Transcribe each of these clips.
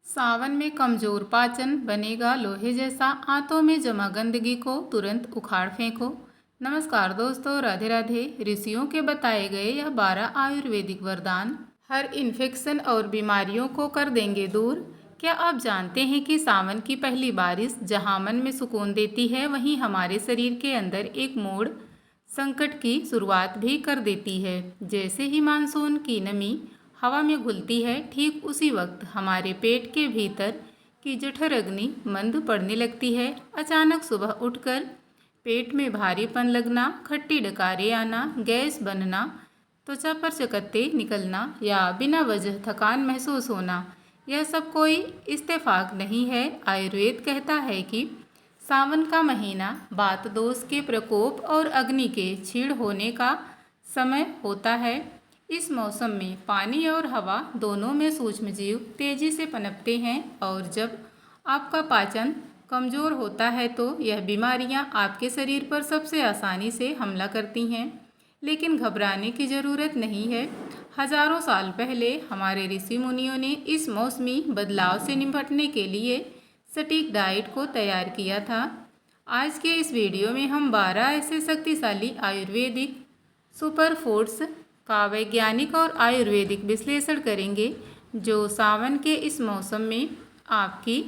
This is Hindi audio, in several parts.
सावन में कमजोर पाचन बनेगा लोहे जैसा, आंतों में जमा गंदगी को तुरंत उखाड़ फेंको। नमस्कार दोस्तों, राधे राधे। ऋषियों के बताए गए यह 12 आयुर्वेदिक वरदान हर इन्फेक्शन और बीमारियों को कर देंगे दूर। क्या आप जानते हैं कि सावन की पहली बारिश जहां मन में सुकून देती है, वहीं हमारे शरीर के अंदर एक मोड़ संकट की शुरुआत भी कर देती है। जैसे ही मानसून की नमी हवा में घुलती है, ठीक उसी वक्त हमारे पेट के भीतर की जठर अग्नि मंद पड़ने लगती है। अचानक सुबह उठकर पेट में भारीपन लगना, खट्टी डकारें आना, गैस बनना, त्वचा पर चकत्ते निकलना या बिना वजह थकान महसूस होना, यह सब कोई इत्तेफाक नहीं है। आयुर्वेद कहता है कि सावन का महीना वात दोष के प्रकोप और अग्नि के क्षीण होने का समय होता है। इस मौसम में पानी और हवा दोनों में सूक्ष्म जीव तेजी से पनपते हैं और जब आपका पाचन कमज़ोर होता है तो यह बीमारियां आपके शरीर पर सबसे आसानी से हमला करती हैं। लेकिन घबराने की ज़रूरत नहीं है। हजारों साल पहले हमारे ऋषि मुनियों ने इस मौसमी बदलाव से निपटने के लिए सटीक डाइट को तैयार किया था। आज के इस वीडियो में हम 12 ऐसे शक्तिशाली आयुर्वेदिक सुपर फूड्स का वैज्ञानिक और आयुर्वेदिक विश्लेषण करेंगे, जो सावन के इस मौसम में आपकी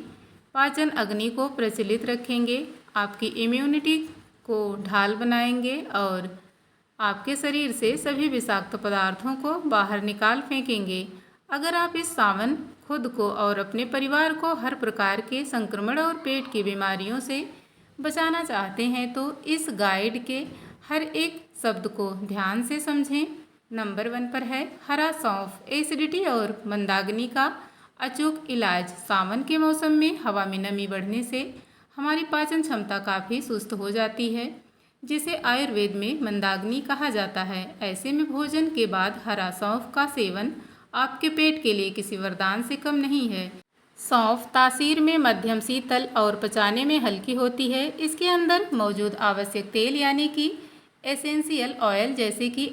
पाचन अग्नि को प्रचलित रखेंगे, आपकी इम्यूनिटी को ढाल बनाएंगे और आपके शरीर से सभी विषाक्त पदार्थों को बाहर निकाल फेंकेंगे। अगर आप इस सावन खुद को और अपने परिवार को हर प्रकार के संक्रमण और पेट की बीमारियों से बचाना चाहते हैं तो इस गाइड के हर एक शब्द को ध्यान से समझें। नंबर 1 पर है हरा सौंफ, एसिडिटी और मंदाग्नि का अचूक इलाज। सावन के मौसम में हवा में नमी बढ़ने से हमारी पाचन क्षमता काफ़ी सुस्त हो जाती है, जिसे आयुर्वेद में मंदाग्नि कहा जाता है। ऐसे में भोजन के बाद हरा सौंफ का सेवन आपके पेट के लिए किसी वरदान से कम नहीं है। सौंफ तासीर में मध्यम शीतल और पचाने में हल्की होती है। इसके अंदर मौजूद आवश्यक तेल यानी कि एसेंशियल ऑयल जैसे कि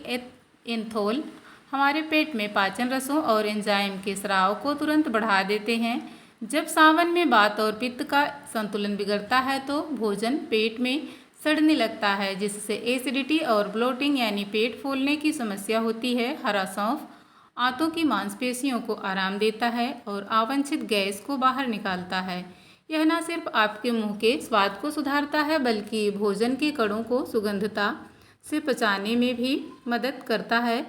एंथोल हमारे पेट में पाचन रसों और एंजाइम के स्राव को तुरंत बढ़ा देते हैं। जब सावन में वात और पित्त का संतुलन बिगड़ता है तो भोजन पेट में सड़ने लगता है, जिससे एसिडिटी और ब्लोटिंग यानी पेट फूलने की समस्या होती है। हरा सौंफ आंतों की मांसपेशियों को आराम देता है और अवांछित गैस को बाहर निकालता है। यह न सिर्फ आपके मुंह के स्वाद को सुधारता है, बल्कि भोजन के कणों को सुगंधता से पचाने में भी मदद करता है।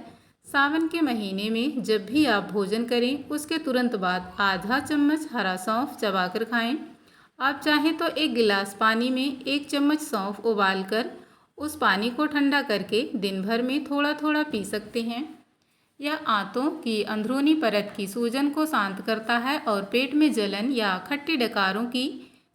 सावन के महीने में जब भी आप भोजन करें, उसके तुरंत बाद आधा चम्मच हरा सौंफ चबाकर खाएं। आप चाहें तो एक गिलास पानी में 1 चम्मच सौंफ उबालकर उस पानी को ठंडा करके दिन भर में थोड़ा थोड़ा पी सकते हैं। यह आंतों की अंदरूनी परत की सूजन को शांत करता है और पेट में जलन या खट्टी डकारों की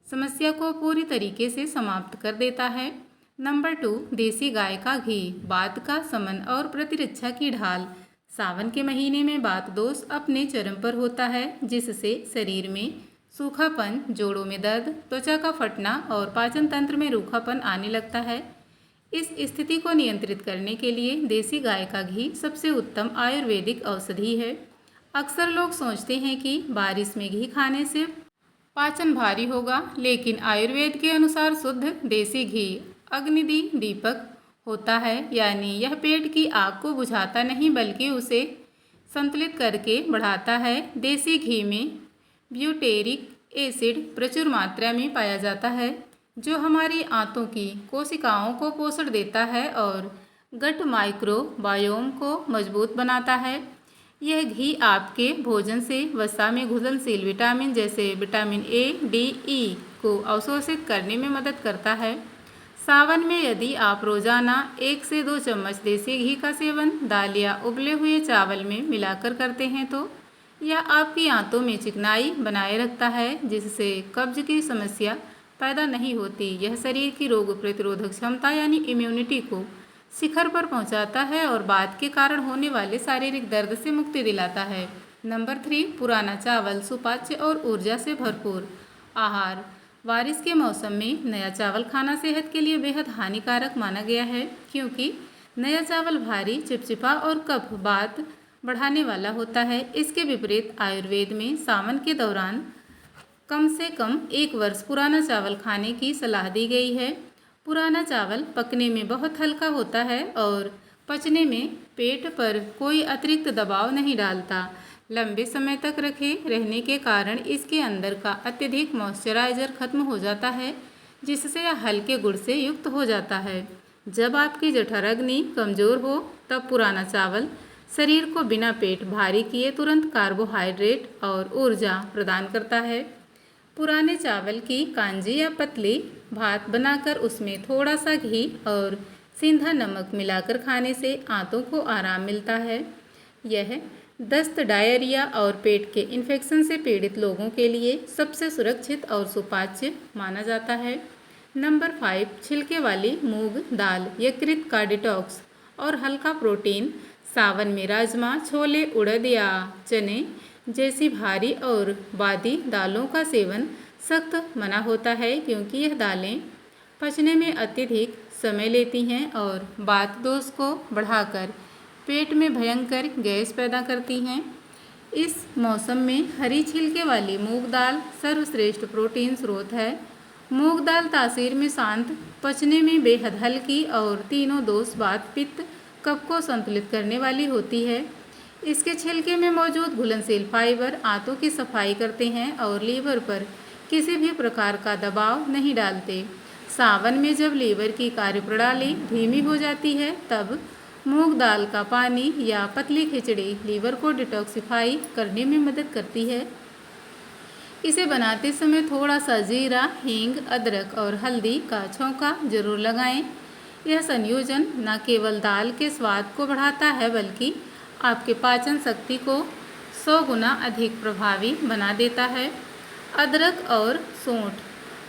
समस्या को पूरी तरीके से समाप्त कर देता है। नंबर 2, देसी गाय का घी, वात का शमन और प्रतिरक्षा की ढाल। सावन के महीने में वात दोष अपने चरम पर होता है, जिससे शरीर में सूखापन, जोड़ों में दर्द, त्वचा का फटना और पाचन तंत्र में रूखापन आने लगता है। इस स्थिति को नियंत्रित करने के लिए देसी गाय का घी सबसे उत्तम आयुर्वेदिक औषधि है। अक्सर लोग सोचते हैं कि बारिश में घी खाने से पाचन भारी होगा, लेकिन आयुर्वेद के अनुसार शुद्ध देसी घी अग्निदी दीपक होता है, यानी यह पेट की आग को बुझाता नहीं बल्कि उसे संतुलित करके बढ़ाता है। देसी घी में ब्यूटेरिक एसिड प्रचुर मात्रा में पाया जाता है, जो हमारी आंतों की कोशिकाओं को पोषण देता है और गट माइक्रोबायोम को मजबूत बनाता है। यह घी आपके भोजन से वसा में घुलनशील विटामिन जैसे विटामिन ए, डी, ई को अवशोषित करने में मदद करता है। सावन में यदि आप रोजाना 1 से 2 चम्मच देसी घी का सेवन दाल या उबले हुए चावल में मिलाकर करते हैं तो यह आपकी आंतों में चिकनाई बनाए रखता है, जिससे कब्ज की समस्या पैदा नहीं होती। यह शरीर की रोग प्रतिरोधक क्षमता यानी इम्यूनिटी को शिखर पर पहुंचाता है और वात के कारण होने वाले शारीरिक दर्द से मुक्ति दिलाता है। नंबर 3, पुराना चावल, सुपाच्य और ऊर्जा से भरपूर आहार। बारिश के मौसम में नया चावल खाना सेहत के लिए बेहद हानिकारक माना गया है, क्योंकि नया चावल भारी, चिपचिपा और कफ बात बढ़ाने वाला होता है। इसके विपरीत आयुर्वेद में सावन के दौरान कम से कम 1 वर्ष पुराना चावल खाने की सलाह दी गई है। पुराना चावल पकने में बहुत हल्का होता है और पचने में पेट पर कोई अतिरिक्त दबाव नहीं डालता। लंबे समय तक रखे रहने के कारण इसके अंदर का अत्यधिक मॉइस्चराइजर खत्म हो जाता है, जिससे यह हल्के गुण से युक्त हो जाता है। जब आपकी जठराग्नि कमज़ोर हो तब पुराना चावल शरीर को बिना पेट भारी किए तुरंत कार्बोहाइड्रेट और ऊर्जा प्रदान करता है। पुराने चावल की कांजी या पतली भात बनाकर उसमें थोड़ा सा घी और सेंधा नमक मिलाकर खाने से आंतों को आराम मिलता है। यह दस्त, डायरिया और पेट के इन्फेक्शन से पीड़ित लोगों के लिए सबसे सुरक्षित और सुपाच्य माना जाता है। नंबर 5, छिलके वाली मूंग दाल यकृत का डिटॉक्स और हल्का प्रोटीन। सावन में राजमा, छोले, उड़द या चने जैसी भारी और बादी दालों का सेवन सख्त मना होता है, क्योंकि यह दालें पचने में अत्यधिक समय लेती हैं और वात दोष को बढ़ाकर पेट में भयंकर गैस पैदा करती हैं। इस मौसम में हरी छिलके वाली मूंग दाल सर्वश्रेष्ठ प्रोटीन स्रोत है। मूंग दाल तासीर में शांत, पचने में बेहद हल्की और तीनों दोष वात, पित्त, कफ को संतुलित करने वाली होती है। इसके छिलके में मौजूद घुलनशील फाइबर आंतों की सफाई करते हैं और लीवर पर किसी भी प्रकार का दबाव नहीं डालते। सावन में जब लीवर की कार्यप्रणाली धीमी हो जाती है तब मूंग दाल का पानी या पतली खिचड़ी लीवर को डिटॉक्सिफाई करने में मदद करती है। इसे बनाते समय थोड़ा सा जीरा, हींग, अदरक और हल्दी का छौंका जरूर लगाएं। यह संयोजन न केवल दाल के स्वाद को बढ़ाता है बल्कि आपके पाचन शक्ति को 100 गुना अधिक प्रभावी बना देता है। अदरक और सौंठ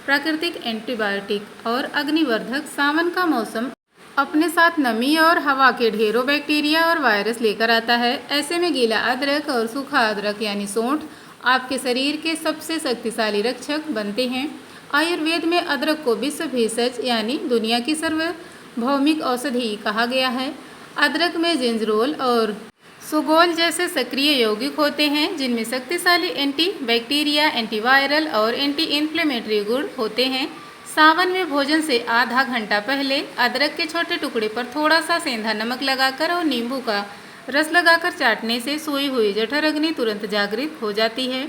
प्राकृतिक एंटीबायोटिक और अग्निवर्धक। सावन का मौसम अपने साथ नमी और हवा के ढेरों बैक्टीरिया और वायरस लेकर आता है। ऐसे में गीला अदरक और सूखा अदरक यानी सौंठ आपके शरीर के सबसे शक्तिशाली रक्षक बनते हैं। आयुर्वेद में अदरक को विश्व भेषज यानी दुनिया की सार्वभौमिक औषधि कहा गया है। अदरक में जिंजरोल और सुगोल जैसे सक्रिय यौगिक होते हैं, जिनमें शक्तिशाली एंटी बैक्टीरिया, एंटीवायरल और एंटी इन्फ्लेमेटरी गुण होते हैं। सावन में भोजन से आधा घंटा पहले अदरक के छोटे टुकड़े पर थोड़ा सा सेंधा नमक लगाकर और नींबू का रस लगाकर चाटने से सोई हुई जठराग्नि तुरंत जागृत हो जाती है।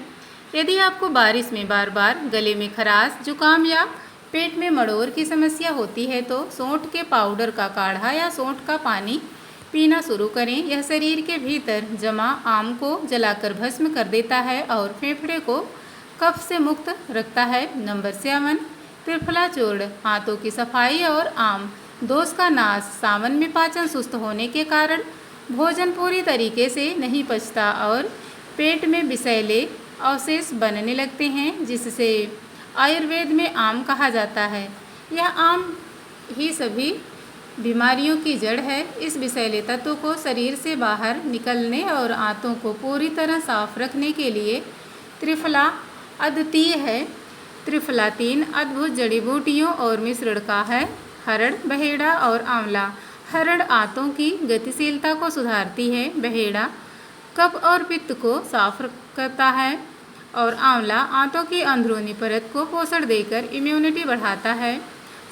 यदि आपको बारिश में बार बार गले में खराश, जुकाम या पेट में मड़ोर की समस्या होती है तो सौंठ के पाउडर का काढ़ा या सौंठ का पानी पीना शुरू करें। यह शरीर के भीतर जमा आम को जलाकर भस्म कर देता है और फेफड़े को कफ से मुक्त रखता है। नंबर 7, त्रिफला चूर्ण आंतों की सफाई और आम दोष का नाश। सावन में पाचन सुस्त होने के कारण भोजन पूरी तरीके से नहीं पचता और पेट में विषैले अवशेष बनने लगते हैं, जिससे आयुर्वेद में आम कहा जाता है। यह आम ही सभी बीमारियों की जड़ है। इस विषैले तत्व को शरीर से बाहर निकलने और आंतों को पूरी तरह साफ रखने के लिए त्रिफला अद्वितीय है। त्रिफला 3 अद्भुत जड़ी बूटियों और मिश्रण का है। हरड़, बहेड़ा और आंवला। हरड़ आंतों की गतिशीलता को सुधारती है, बहेड़ा कफ और पित्त को साफ करता है और आंवला आंतों की अंदरूनी परत को पोषण देकर इम्यूनिटी बढ़ाता है।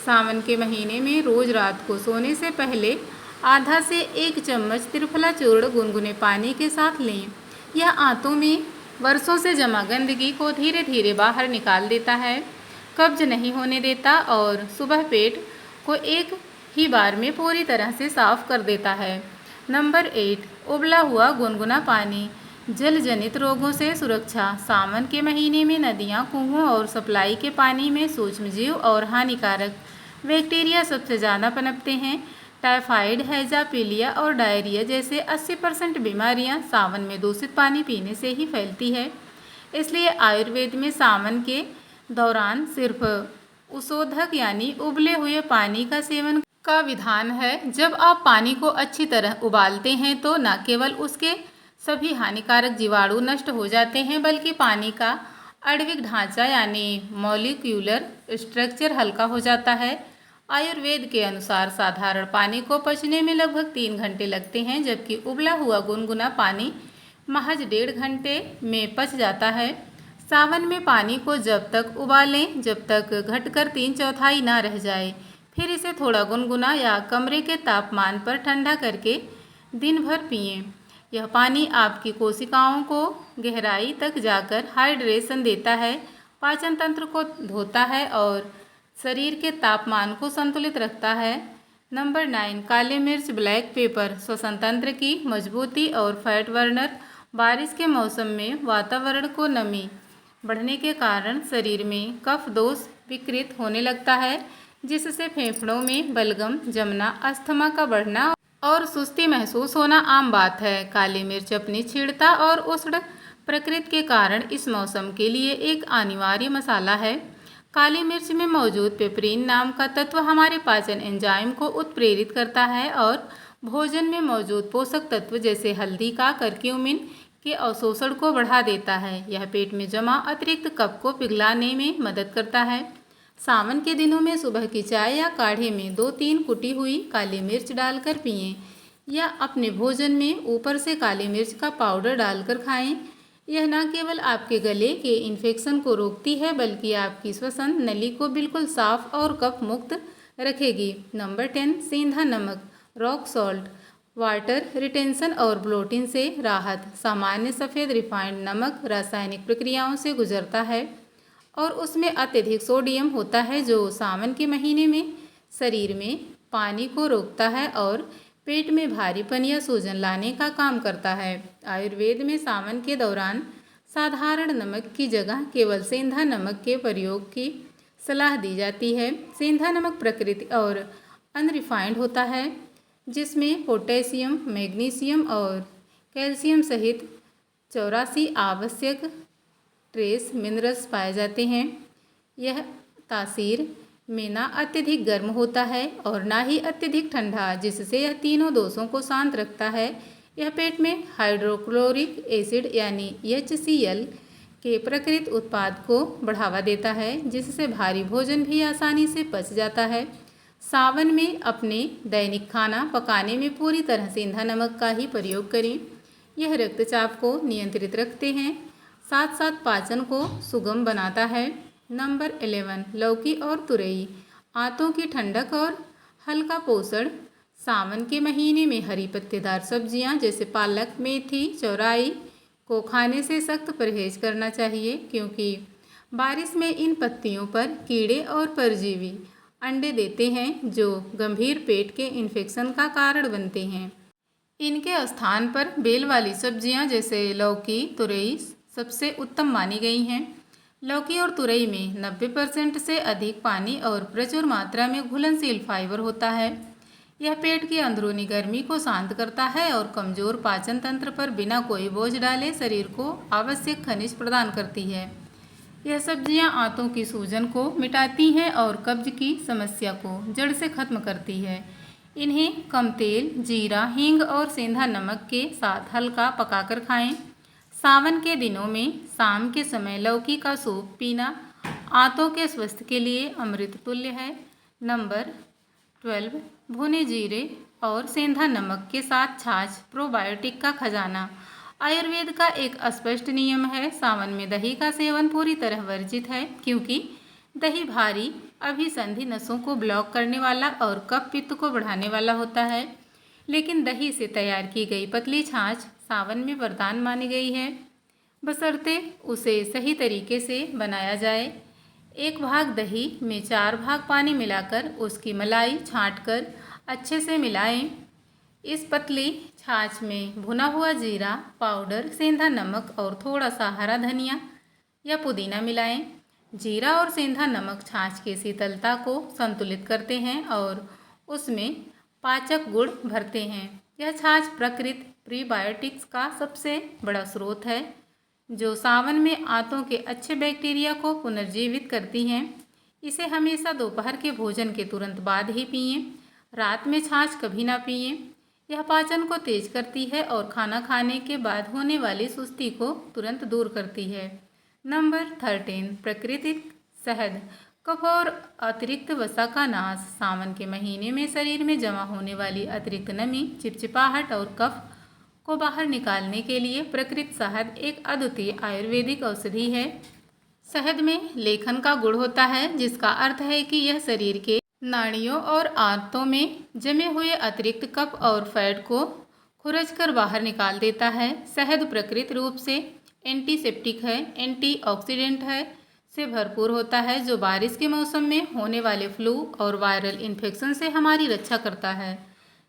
सावन के महीने में रोज रात को सोने से पहले आधा से 1 चम्मच त्रिफला चूर्ण गुनगुने पानी के साथ लें। यह आंतों में वर्षों से जमा गंदगी को धीरे धीरे बाहर निकाल देता है, कब्ज नहीं होने देता और सुबह पेट को एक ही बार में पूरी तरह से साफ कर देता है। नंबर 8, उबला हुआ गुनगुना पानी। जल जनित रोगों से सुरक्षा। सावन के महीने में नदियाँ, कुओं और सप्लाई के पानी में सूक्ष्मजीव और हानिकारक बैक्टीरिया सबसे ज़्यादा पनपते हैं। टाइफाइड, हैजा, पीलिया और डायरिया जैसे 80% बीमारियां सावन में दूषित पानी पीने से ही फैलती है। इसलिए आयुर्वेद में सावन के दौरान सिर्फ उशोधक यानी उबले हुए पानी का सेवन का विधान है। जब आप पानी को अच्छी तरह उबालते हैं तो न केवल उसके सभी हानिकारक जीवाणु नष्ट हो जाते हैं, बल्कि पानी का आणविक ढांचा यानी मॉलिक्यूलर स्ट्रक्चर हल्का हो जाता है आयुर्वेद के अनुसार साधारण पानी को पचने में लगभग 3 घंटे लगते हैं, जबकि उबला हुआ गुनगुना पानी महज 1.5 घंटे में पच जाता है। सावन में पानी को जब तक उबालें जब तक घटकर 3/4 ना रह जाए। फिर इसे थोड़ा गुनगुना या कमरे के तापमान पर ठंडा करके दिन भर पिएं। यह पानी आपकी कोशिकाओं को गहराई तक जाकर हाइड्रेशन देता है, पाचन तंत्र को धोता है और शरीर के तापमान को संतुलित रखता है। नंबर 9, काली मिर्च ब्लैक पेपर श्वसन तंत्र की मजबूती और फैट बर्नर। बारिश के मौसम में वातावरण को नमी बढ़ने के कारण शरीर में कफ दोष विकृत होने लगता है, जिससे फेफड़ों में बलगम जमना, अस्थमा का बढ़ना और सुस्ती महसूस होना आम बात है। काली मिर्च अपनी क्षीणता और उष्ण प्रकृति के कारण इस मौसम के लिए एक अनिवार्य मसाला है। काली मिर्च में मौजूद पेपरिन नाम का तत्व हमारे पाचन एंजाइम को उत्प्रेरित करता है और भोजन में मौजूद पोषक तत्व जैसे हल्दी का करक्यूमिन के अवशोषण को बढ़ा देता है। यह पेट में जमा अतिरिक्त कफ को पिघलाने में मदद करता है। सावन के दिनों में सुबह की चाय या काढ़े में 2-3 कुटी हुई काली मिर्च डालकर पिएं या अपने भोजन में ऊपर से काली मिर्च का पाउडर डालकर खाएं। यह न केवल आपके गले के इन्फेक्शन को रोकती है, बल्कि आपकी श्वसन नली को बिल्कुल साफ और कफ मुक्त रखेगी। नंबर 10, सेंधा नमक रॉक सॉल्ट वाटर रिटेंशन और ब्लोटिंग से राहत। सामान्य सफ़ेद रिफाइंड नमक रासायनिक प्रक्रियाओं से गुजरता है और उसमें अत्यधिक सोडियम होता है, जो सावन के महीने में शरीर में पानी को रोकता है और पेट में भारीपन या सूजन लाने का काम करता है। आयुर्वेद में सावन के दौरान साधारण नमक की जगह केवल सेंधा नमक के प्रयोग की सलाह दी जाती है। सेंधा नमक प्रकृति और अनरिफाइंड होता है, जिसमें पोटेशियम, मैग्नीशियम और कैल्शियम सहित 84 आवश्यक ट्रेस मिनरल्स पाए जाते हैं। यह तासीर में ना अत्यधिक गर्म होता है और ना ही अत्यधिक ठंडा, जिससे यह तीनों दोषों को शांत रखता है। यह पेट में हाइड्रोक्लोरिक एसिड यानी HCl के प्रकृत उत्पाद को बढ़ावा देता है, जिससे भारी भोजन भी आसानी से पच जाता है। सावन में अपने दैनिक खाना पकाने में पूरी तरह सेंधा नमक का ही प्रयोग करें। यह रक्तचाप को नियंत्रित रखते हैं, साथ साथ पाचन को सुगम बनाता है। नंबर 11, लौकी और तुरई आंतों की ठंडक और हल्का पोषण। सावन के महीने में हरी पत्तेदार सब्जियां जैसे पालक, मेथी, चौराई को खाने से सख्त परहेज करना चाहिए, क्योंकि बारिश में इन पत्तियों पर कीड़े और परजीवी अंडे देते हैं, जो गंभीर पेट के इन्फेक्शन का कारण बनते हैं। इनके स्थान पर बेल वाली सब्जियां जैसे लौकी, तुरई सबसे उत्तम मानी गई हैं। लौकी और तुरई में 90% से अधिक पानी और प्रचुर मात्रा में घुलनशील फाइबर होता है। यह पेट की अंदरूनी गर्मी को शांत करता है और कमजोर पाचन तंत्र पर बिना कोई बोझ डाले शरीर को आवश्यक खनिज प्रदान करती है। यह सब्जियां आंतों की सूजन को मिटाती हैं और कब्ज की समस्या को जड़ से खत्म करती है। इन्हें कम तेल, जीरा, हींग और सेंधा नमक के साथ हल्का पकाकर खाएं। सावन के दिनों में शाम के समय लौकी का सूप पीना आंतों के स्वास्थ्य के लिए अमृत तुल्य है। नंबर 12, भुने जीरे और सेंधा नमक के साथ छाछ प्रोबायोटिक का खजाना। आयुर्वेद का एक स्पष्ट नियम है, सावन में दही का सेवन पूरी तरह वर्जित है, क्योंकि दही भारी अभिसंधि नसों को ब्लॉक करने वाला और कफ पित्त को बढ़ाने वाला होता है। लेकिन दही से तैयार की गई पतली छाछ सावन में वरदान मानी गई है, बशर्ते उसे सही तरीके से बनाया जाए। 1 भाग दही में 4 भाग पानी मिलाकर उसकी मलाई छांटकर अच्छे से मिलाएं। इस पतली छाछ में भुना हुआ जीरा पाउडर, सेंधा नमक और थोड़ा सा हरा धनिया या पुदीना मिलाएं। जीरा और सेंधा नमक छाछ की शीतलता को संतुलित करते हैं और उसमें पाचक गुण भरते हैं। यह छाछ प्रकृति प्रीबायोटिक्स का सबसे बड़ा स्रोत है, जो सावन में आंतों के अच्छे बैक्टीरिया को पुनर्जीवित करती हैं। इसे हमेशा दोपहर के भोजन के तुरंत बाद ही पिएं। रात में छाछ कभी ना पिएं। यह पाचन को तेज करती है और खाना खाने के बाद होने वाली सुस्ती को तुरंत दूर करती है। नंबर 13, प्राकृतिक शहद कफ और अतिरिक्त वसा का नाश। सावन के महीने में शरीर में जमा होने वाली अतिरिक्त नमी, चिपचिपाहट और कफ को बाहर निकालने के लिए प्राकृतिक शहद एक अद्वितीय आयुर्वेदिक औषधि है। शहद में लेखन का गुण होता है, जिसका अर्थ है कि यह शरीर के नाड़ियों और आंतों में जमे हुए अतिरिक्त कफ और फैट को खुरचकर बाहर निकाल देता है। शहद प्राकृतिक रूप से एंटीसेप्टिक है, एंटीऑक्सीडेंट है से भरपूर होता है, जो बारिश के मौसम में होने वाले फ्लू और वायरल इन्फेक्शन से हमारी रक्षा करता है।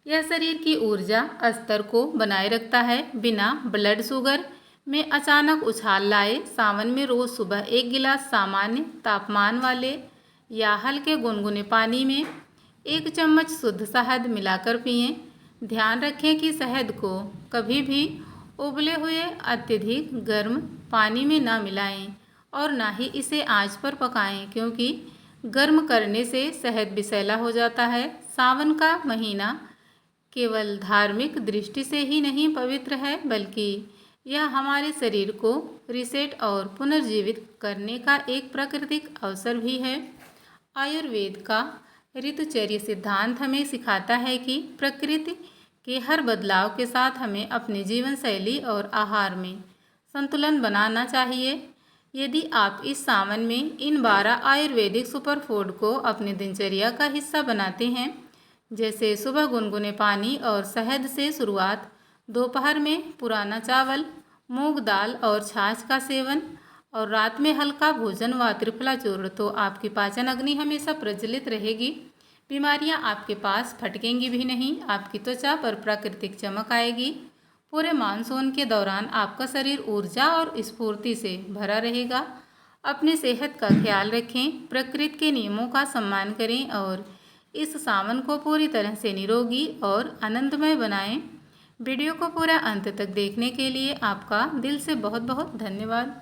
यह शरीर की ऊर्जा स्तर को बनाए रखता है, बिना ब्लड शुगर में अचानक उछाल लाए। सावन में रोज़ सुबह 1 गिलास सामान्य तापमान वाले या हल्के गुनगुने पानी में 1 चम्मच शुद्ध शहद मिलाकर पिएं। ध्यान रखें कि शहद को कभी भी उबले हुए अत्यधिक गर्म पानी में न मिलाएं और ना ही इसे आंच पर पकाएं, क्योंकि गर्म करने से शहद विषैला हो जाता है। सावन का महीना केवल धार्मिक दृष्टि से ही नहीं पवित्र है, बल्कि यह हमारे शरीर को रिसेट और पुनर्जीवित करने का एक प्राकृतिक अवसर भी है। आयुर्वेद का ऋतुचर्या सिद्धांत हमें सिखाता है कि प्रकृति के हर बदलाव के साथ हमें अपनी जीवन शैली और आहार में संतुलन बनाना चाहिए। यदि आप इस सावन में इन 12 आयुर्वेदिक सुपरफूड को अपनी दिनचर्या का हिस्सा बनाते हैं, जैसे सुबह गुनगुने पानी और शहद से शुरुआत, दोपहर में पुराना चावल, मूंग दाल और छाछ का सेवन और रात में हल्का भोजन व त्रिफला चूर्ण, तो आपकी पाचन अग्नि हमेशा प्रज्वलित रहेगी। बीमारियां आपके पास फटकेंगी भी नहीं, आपकी त्वचा पर प्राकृतिक चमक आएगी। पूरे मानसून के दौरान आपका शरीर ऊर्जा और स्फूर्ति से भरा रहेगा। अपनी सेहत का ख्याल रखें, प्रकृति के नियमों का सम्मान करें और इस सावन को पूरी तरह से निरोगी और आनंदमय बनाएं। वीडियो को पूरा अंत तक देखने के लिए आपका दिल से बहुत बहुत धन्यवाद।